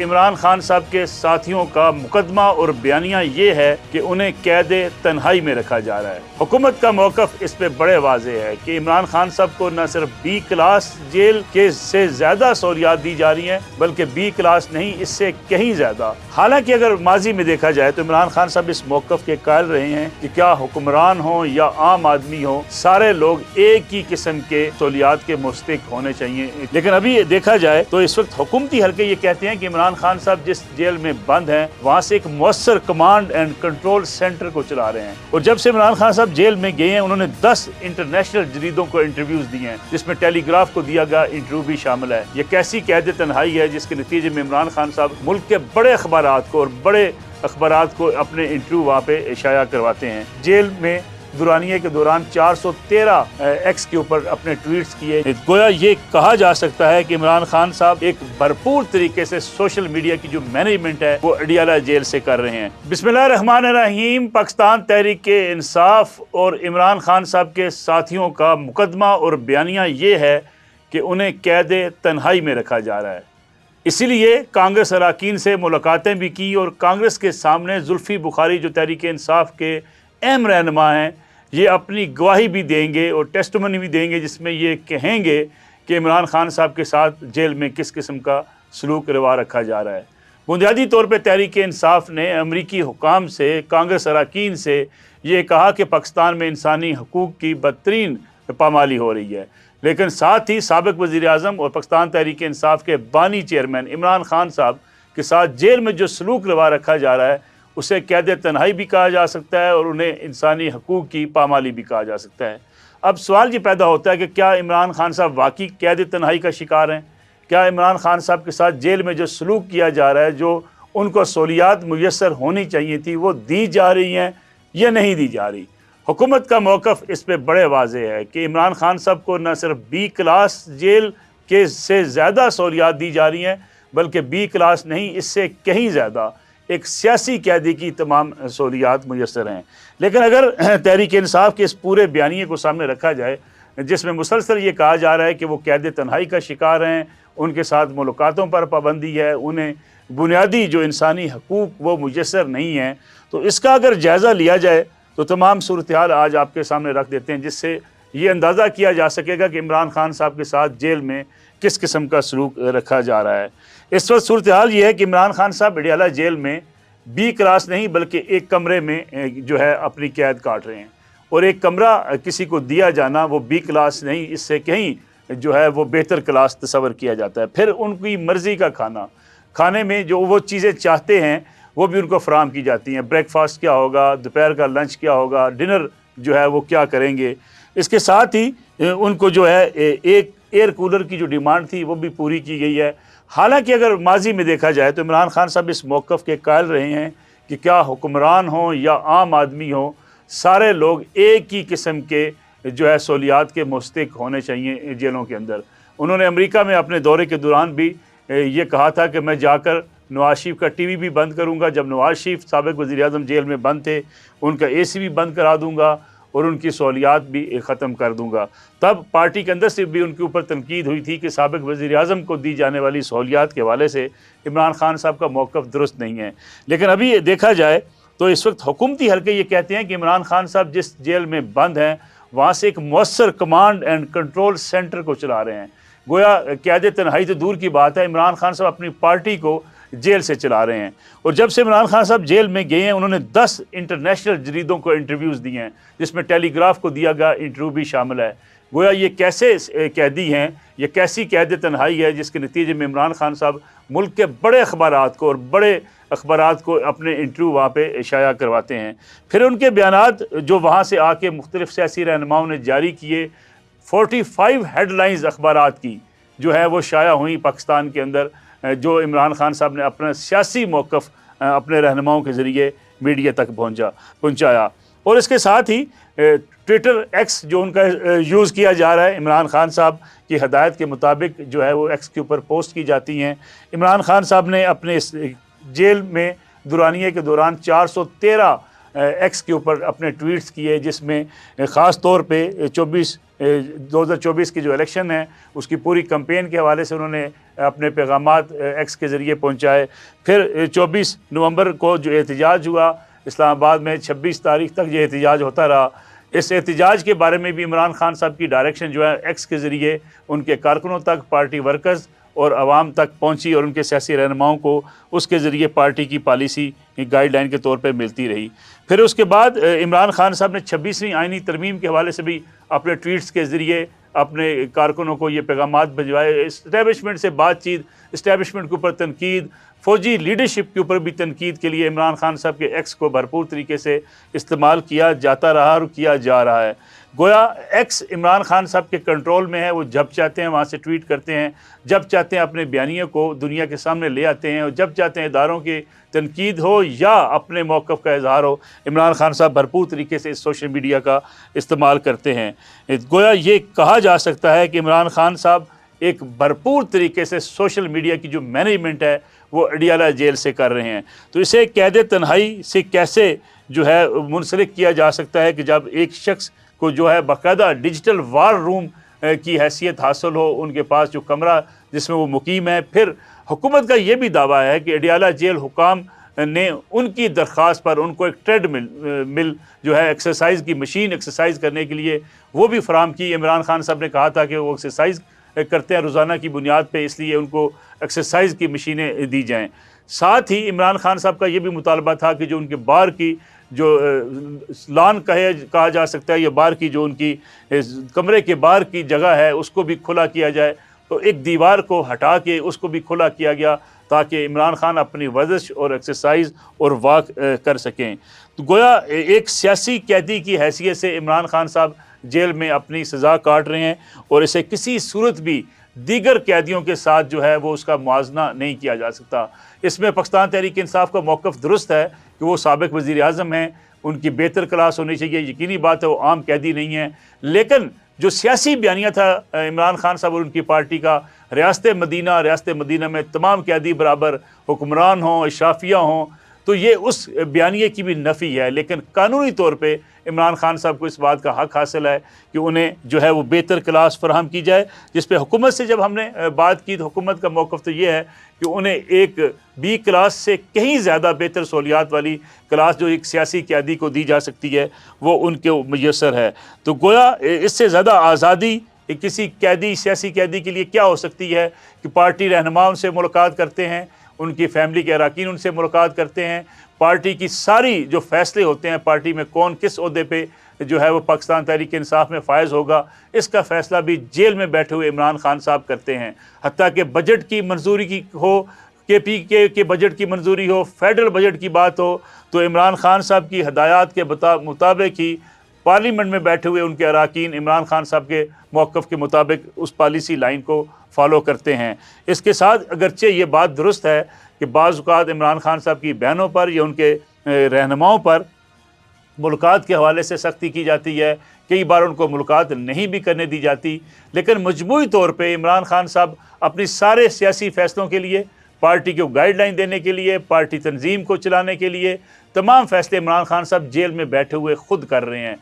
عمران خان صاحب کے ساتھیوں کا مقدمہ اور بیانیہ یہ ہے کہ انہیں قید تنہائی میں رکھا جا رہا ہے۔ حکومت کا موقف اس پہ بڑے واضح ہے کہ عمران خان صاحب کو نہ صرف بی کلاس جیل کے سے زیادہ سہولیات دی جا رہی ہیں بلکہ بی کلاس نہیں، اس سے کہیں زیادہ۔ حالانکہ اگر ماضی میں دیکھا جائے تو عمران خان صاحب اس موقف کے قائل رہے ہیں کہ کیا حکمران ہوں یا عام آدمی ہوں، سارے لوگ ایک ہی قسم کے سہولیات کے مستحق ہونے چاہیے۔ لیکن ابھی دیکھا جائے تو اس وقت حکومتی حلقے یہ کہتے ہیں کہ عمران خان صاحب جس جیل میں بند ہیں وہاں سے ایک مؤثر کمانڈ اینڈ کنٹرول سینٹر کو چلا رہے ہیں، اور جب سے عمران خان صاحب جیل میں گئے ہیں انہوں نے 10 انٹرنیشنل جریدوں کو انٹرویوز دیے ہیں، جس میں ٹیلی گراف کو دیا گیا انٹرویو بھی شامل ہے۔ یہ کیسی قید تنہائی ہے جس کے نتیجے میں عمران خان صاحب ملک کے بڑے اخبارات کو اور بڑے اخبارات کو اپنے انٹرویو وہاں پہ شائع کرواتے ہیں۔ جیل میں دورانیے کے دوران 413 ایکس کے اوپر اپنے ٹویٹس کیے۔ گویا یہ کہا جا سکتا ہے کہ عمران خان صاحب ایک بھرپور طریقے سے سوشل میڈیا کی جو مینجمنٹ ہے وہ اڈیالہ جیل سے کر رہے ہیں۔ بسم اللہ الرحمن الرحیم۔ پاکستان تحریک انصاف اور عمران خان صاحب کے ساتھیوں کا مقدمہ اور بیانیہ یہ ہے کہ انہیں قید تنہائی میں رکھا جا رہا ہے۔ اسی لیے کانگریس اراکین سے ملاقاتیں بھی کی اور کانگریس کے سامنے زلفی بخاری جو تحریک انصاف کے اہم رہنما ہیں یہ اپنی گواہی بھی دیں گے اور ٹیسٹمنی بھی دیں گے، جس میں یہ کہیں گے کہ عمران خان صاحب کے ساتھ جیل میں کس قسم کا سلوک روا رکھا جا رہا ہے۔ بنیادی طور پہ تحریک انصاف نے امریکی حکام سے، کانگریس اراکین سے یہ کہا کہ پاکستان میں انسانی حقوق کی بدترین پامالی ہو رہی ہے، لیکن ساتھ ہی سابق وزیر اعظم اور پاکستان تحریک انصاف کے بانی چیئرمین عمران خان صاحب کے ساتھ جیل میں جو سلوک روا رکھا جا رہا ہے اسے قید تنہائی بھی کہا جا سکتا ہے اور انہیں انسانی حقوق کی پامالی بھی کہا جا سکتا ہے۔ اب سوال یہ پیدا ہوتا ہے کہ کیا عمران خان صاحب واقعی قید تنہائی کا شکار ہیں؟ کیا عمران خان صاحب کے ساتھ جیل میں جو سلوک کیا جا رہا ہے، جو ان کو سہولیات میسر ہونی چاہیے تھی، وہ دی جا رہی ہیں یا نہیں دی جا رہی؟ حکومت کا موقف اس پہ بڑے واضح ہے کہ عمران خان صاحب کو نہ صرف بی کلاس جیل کے سے زیادہ سہولیات دی جا رہی ہیں بلکہ بی کلاس نہیں، اس سے کہیں زیادہ ایک سیاسی قیدی کی تمام سہولیات میسر ہیں۔ لیکن اگر تحریک انصاف کے اس پورے بیانیے کو سامنے رکھا جائے جس میں مسلسل یہ کہا جا رہا ہے کہ وہ قید تنہائی کا شکار ہیں، ان کے ساتھ ملاقاتوں پر پابندی ہے، انہیں بنیادی جو انسانی حقوق وہ میسر نہیں ہیں، تو اس کا اگر جائزہ لیا جائے تو تمام صورتحال آج آپ کے سامنے رکھ دیتے ہیں، جس سے یہ اندازہ کیا جا سکے گا کہ عمران خان صاحب کے ساتھ جیل میں کس قسم کا سلوک رکھا جا رہا ہے۔ اس وقت صورتحال یہ ہے کہ عمران خان صاحب اڈیالہ جیل میں بی کلاس نہیں بلکہ ایک کمرے میں جو ہے اپنی قید کاٹ رہے ہیں، اور ایک کمرہ کسی کو دیا جانا وہ بی کلاس نہیں، اس سے کہیں جو ہے وہ بہتر کلاس تصور کیا جاتا ہے۔ پھر ان کی مرضی کا کھانے میں جو وہ چیزیں چاہتے ہیں وہ بھی ان کو فراہم کی جاتی ہیں۔ بریک فاسٹ کیا ہوگا، دوپہر کا لنچ کیا ہوگا، ڈنر جو ہے وہ کیا کریں گے۔ اس کے ساتھ ہی ان کو جو ہے ایک ایئر کولر کی جو ڈیمانڈ تھی وہ بھی پوری کی گئی ہے۔ حالانکہ اگر ماضی میں دیکھا جائے تو عمران خان صاحب اس موقف کے قائل رہے ہیں کہ کیا حکمران ہوں یا عام آدمی ہوں، سارے لوگ ایک ہی قسم کے جو ہے سہولیات کے مستحق ہونے چاہیے جیلوں کے اندر۔ انہوں نے امریکہ میں اپنے دورے کے دوران بھی یہ کہا تھا کہ میں جا کر نواز شریف کا ٹی وی بھی بند کروں گا۔ جب نواز شریف سابق وزیر اعظم جیل میں بند تھے ان کا اے سی بھی بند کرا دوں گا اور ان کی سہولیات بھی ختم کر دوں گا۔ تب پارٹی کے اندر سے بھی ان کے اوپر تنقید ہوئی تھی کہ سابق وزیر اعظم کو دی جانے والی سہولیات کے حوالے سے عمران خان صاحب کا موقف درست نہیں ہے۔ لیکن ابھی دیکھا جائے تو اس وقت حکومتی حلقے یہ کہتے ہیں کہ عمران خان صاحب جس جیل میں بند ہیں وہاں سے ایک مؤثر کمانڈ اینڈ کنٹرول سینٹر کو چلا رہے ہیں۔ گویا قید تنہائی تو دور کی بات ہے، عمران خان صاحب اپنی پارٹی کو جیل سے چلا رہے ہیں، اور جب سے عمران خان صاحب جیل میں گئے ہیں انہوں نے 10 انٹرنیشنل جریدوں کو انٹرویوز دیے ہیں، جس میں ٹیلی گراف کو دیا گیا انٹرویو بھی شامل ہے۔ گویا یہ کیسے قیدی ہیں، یہ کیسی قید تنہائی ہے جس کے نتیجے میں عمران خان صاحب ملک کے بڑے اخبارات کو اور بڑے اخبارات کو اپنے انٹرویو وہاں پہ شائع کرواتے ہیں۔ پھر ان کے بیانات جو وہاں سے آ کے مختلف سیاسی رہنماؤں نے جاری کیے، 45 ہیڈ لائنز اخبارات کی جو ہے وہ شائع ہوئیں پاکستان کے اندر، جو عمران خان صاحب نے اپنا سیاسی موقف اپنے رہنماؤں کے ذریعے میڈیا تک پہنچایا۔ اور اس کے ساتھ ہی ٹویٹر ایکس جو ان کا یوز کیا جا رہا ہے، عمران خان صاحب کی ہدایت کے مطابق جو ہے وہ ایکس کے اوپر پوسٹ کی جاتی ہیں۔ عمران خان صاحب نے اپنے اس جیل میں دورانیے کے دوران 413 ایکس کے اوپر اپنے ٹویٹس کیے، جس میں خاص طور پہ 24 2024 کی جو الیکشن ہے اس کی پوری کمپین کے حوالے سے انہوں نے اپنے پیغامات ایکس کے ذریعے پہنچائے۔ پھر 24 نومبر کو جو احتجاج ہوا اسلام آباد میں، 26 تاریخ تک یہ احتجاج ہوتا رہا۔ اس احتجاج کے بارے میں بھی عمران خان صاحب کی ڈائریکشن جو ہے ایکس کے ذریعے ان کے کارکنوں تک، پارٹی ورکرز اور عوام تک پہنچی، اور ان کے سیاسی رہنماؤں کو اس کے ذریعے پارٹی کی پالیسی گائیڈ لائن کے طور پہ ملتی رہی۔ پھر اس کے بعد عمران خان صاحب نے 26ویں آئینی ترمیم کے حوالے سے بھی اپنے ٹویٹس کے ذریعے اپنے کارکنوں کو یہ پیغامات بھجوائے۔ اسٹیبلشمنٹ سے بات چیت، اسٹیبلشمنٹ کے اوپر تنقید، فوجی لیڈرشپ کے اوپر بھی تنقید کے لیے عمران خان صاحب کے ایکس کو بھرپور طریقے سے استعمال کیا جاتا رہا اور کیا جا رہا ہے۔ گویا ایکس عمران خان صاحب کے کنٹرول میں ہے، وہ جب چاہتے ہیں وہاں سے ٹویٹ کرتے ہیں، جب چاہتے ہیں اپنے بیانیے کو دنیا کے سامنے لے آتے ہیں، اور جب چاہتے ہیں اداروں کی تنقید ہو یا اپنے موقف کا اظہار ہو، عمران خان صاحب بھرپور طریقے سے اس سوشل میڈیا کا استعمال کرتے ہیں۔ گویا یہ کہا جا سکتا ہے کہ عمران خان صاحب ایک بھرپور طریقے سے سوشل میڈیا کی جو مینجمنٹ ہے وہ اڈیالہ جیل سے کر رہے ہیں۔ تو اسے قید تنہائی سے کیسے جو ہے منسلک کیا جا سکتا ہے کہ جب ایک شخص کو جو ہے باقاعدہ ڈیجیٹل وار روم کی حیثیت حاصل ہو، ان کے پاس جو کمرہ جس میں وہ مقیم ہے۔ پھر حکومت کا یہ بھی دعویٰ ہے کہ اڈیالہ جیل حکام نے ان کی درخواست پر ان کو ایک ٹریڈ مل جو ہے ایکسرسائز کی مشین ایکسرسائز کرنے کے لیے وہ بھی فراہم کی۔ عمران خان صاحب نے کہا تھا کہ وہ ایکسرسائز کرتے ہیں روزانہ کی بنیاد پہ، اس لیے ان کو ایکسرسائز کی مشینیں دی جائیں۔ ساتھ ہی عمران خان صاحب کا یہ بھی مطالبہ تھا کہ جو ان کے بار کی جو لان کہا جا سکتا ہے، یا بار کی جو ان کی کمرے کے بار کی جگہ ہے اس کو بھی کھلا کیا جائے۔ تو ایک دیوار کو ہٹا کے اس کو بھی کھلا کیا گیا تاکہ عمران خان اپنی ورزش اور ایکسرسائز اور واک کر سکیں۔ تو گویا ایک سیاسی قیدی کی حیثیت سے عمران خان صاحب جیل میں اپنی سزا کاٹ رہے ہیں، اور اسے کسی صورت بھی دیگر قیدیوں کے ساتھ جو ہے وہ اس کا موازنہ نہیں کیا جا سکتا۔ اس میں پاکستان تحریک انصاف کا موقف درست ہے کہ وہ سابق وزیر اعظم ہیں، ان کی بہتر کلاس ہونی چاہیے، یقینی بات ہے وہ عام قیدی نہیں ہیں، لیکن جو سیاسی بیانیہ تھا عمران خان صاحب اور ان کی پارٹی کا، ریاست مدینہ میں تمام قیدی برابر حکمران ہوں، اشرافیہ ہوں، تو یہ اس بیانیے کی بھی نفی ہے۔ لیکن قانونی طور پہ عمران خان صاحب کو اس بات کا حق حاصل ہے کہ انہیں جو ہے وہ بہتر کلاس فراہم کی جائے، جس پہ حکومت سے جب ہم نے بات کی تو حکومت کا موقف تو یہ ہے کہ انہیں ایک بی کلاس سے کہیں زیادہ بہتر سہولیات والی کلاس جو ایک سیاسی قیدی کو دی جا سکتی ہے وہ ان کے میسر ہے۔ تو گویا اس سے زیادہ آزادی کسی قیدی، سیاسی قیدی کے لیے کیا ہو سکتی ہے کہ پارٹی رہنما ان سے ملاقات کرتے ہیں، ان کی فیملی کے اراکین ان سے ملاقات کرتے ہیں، پارٹی کی ساری جو فیصلے ہوتے ہیں، پارٹی میں کون کس عہدے پہ جو ہے وہ پاکستان تحریک انصاف میں فائز ہوگا، اس کا فیصلہ بھی جیل میں بیٹھے ہوئے عمران خان صاحب کرتے ہیں۔ حتیٰ کہ بجٹ کی منظوری کی ہو، کے پی کے بجٹ کی منظوری ہو، فیڈرل بجٹ کی بات ہو، تو عمران خان صاحب کی ہدایات کے مطابق ہی پارلیمنٹ میں بیٹھے ہوئے ان کے اراکین عمران خان صاحب کے موقف کے مطابق اس پالیسی لائن کو فالو کرتے ہیں۔ اس کے ساتھ اگرچہ یہ بات درست ہے کہ بعض اوقات عمران خان صاحب کی بہنوں پر یا ان کے رہنماؤں پر ملاقات کے حوالے سے سختی کی جاتی ہے، کئی بار ان کو ملاقات نہیں بھی کرنے دی جاتی، لیکن مجموعی طور پہ عمران خان صاحب اپنی سارے سیاسی فیصلوں کے لیے، پارٹی کو گائیڈ لائن دینے کے لیے، پارٹی تنظیم کو چلانے کے لیے تمام فیصلے عمران خان صاحب جیل میں بیٹھے ہوئے خود کر رہے ہیں۔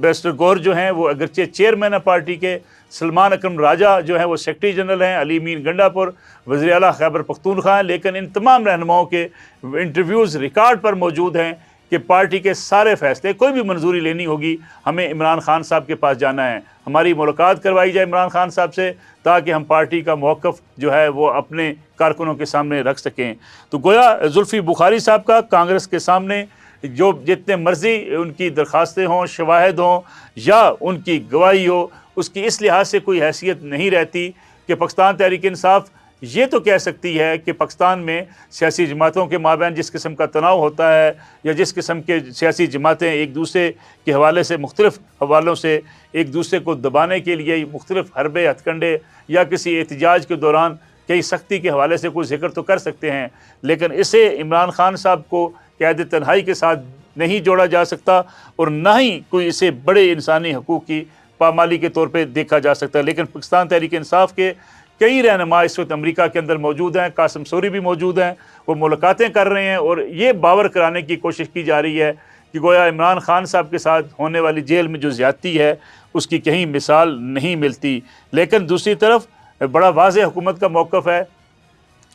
بیرسٹر گوہر جو ہیں وہ اگرچہ چیئرمین ہے پارٹی کے، سلمان اکرم راجہ جو ہیں وہ سیکرٹری جنرل ہیں، علی امین گنڈا پور وزیر اعلیٰ خیبر پختونخوا ہیں، لیکن ان تمام رہنماؤں کے انٹرویوز ریکارڈ پر موجود ہیں کہ پارٹی کے سارے فیصلے، کوئی بھی منظوری لینی ہوگی ہمیں عمران خان صاحب کے پاس جانا ہے، ہماری ملاقات کروائی جائے عمران خان صاحب سے تاکہ ہم پارٹی کا موقف جو ہے وہ اپنے کارکنوں کے سامنے رکھ سکیں۔ تو گویا زلفی بخاری صاحب کا کانگریس کے سامنے جو جتنے مرضی ان کی درخواستیں ہوں، شواہد ہوں یا ان کی گواہی ہو، اس کی اس لحاظ سے کوئی حیثیت نہیں رہتی کہ پاکستان تحریک انصاف یہ تو کہہ سکتی ہے کہ پاکستان میں سیاسی جماعتوں کے مابین جس قسم کا تناؤ ہوتا ہے یا جس قسم کے سیاسی جماعتیں ایک دوسرے کے حوالے سے مختلف حوالوں سے ایک دوسرے کو دبانے کے لیے مختلف حربے ہتھ کنڈے یا کسی احتجاج کے دوران کئی سختی کے حوالے سے کوئی ذکر تو کر سکتے ہیں، لیکن اسے عمران خان صاحب کو قید تنہائی کے ساتھ نہیں جوڑا جا سکتا اور نہ ہی کوئی اسے بڑے انسانی حقوق کی پامالی کے طور پہ دیکھا جا سکتا۔ لیکن پاکستان تحریک انصاف کے کئی رہنما اس وقت امریکہ کے اندر موجود ہیں، قاسم سوری بھی موجود ہیں، وہ ملاقاتیں کر رہے ہیں اور یہ باور کرانے کی کوشش کی جا رہی ہے کہ گویا عمران خان صاحب کے ساتھ ہونے والی جیل میں جو زیادتی ہے اس کی کہیں مثال نہیں ملتی۔ لیکن دوسری طرف بڑا واضح حکومت کا موقف ہے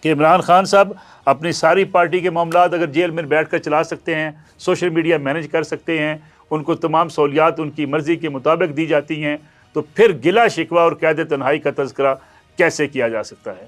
کہ عمران خان صاحب اپنی ساری پارٹی کے معاملات اگر جیل میں بیٹھ کر چلا سکتے ہیں، سوشل میڈیا مینیج کر سکتے ہیں، ان کو تمام سہولیات ان کی مرضی کے مطابق دی جاتی ہیں، تو پھر گلہ شکوہ اور قید تنہائی کا تذکرہ کیسے کیا جا سکتا ہے؟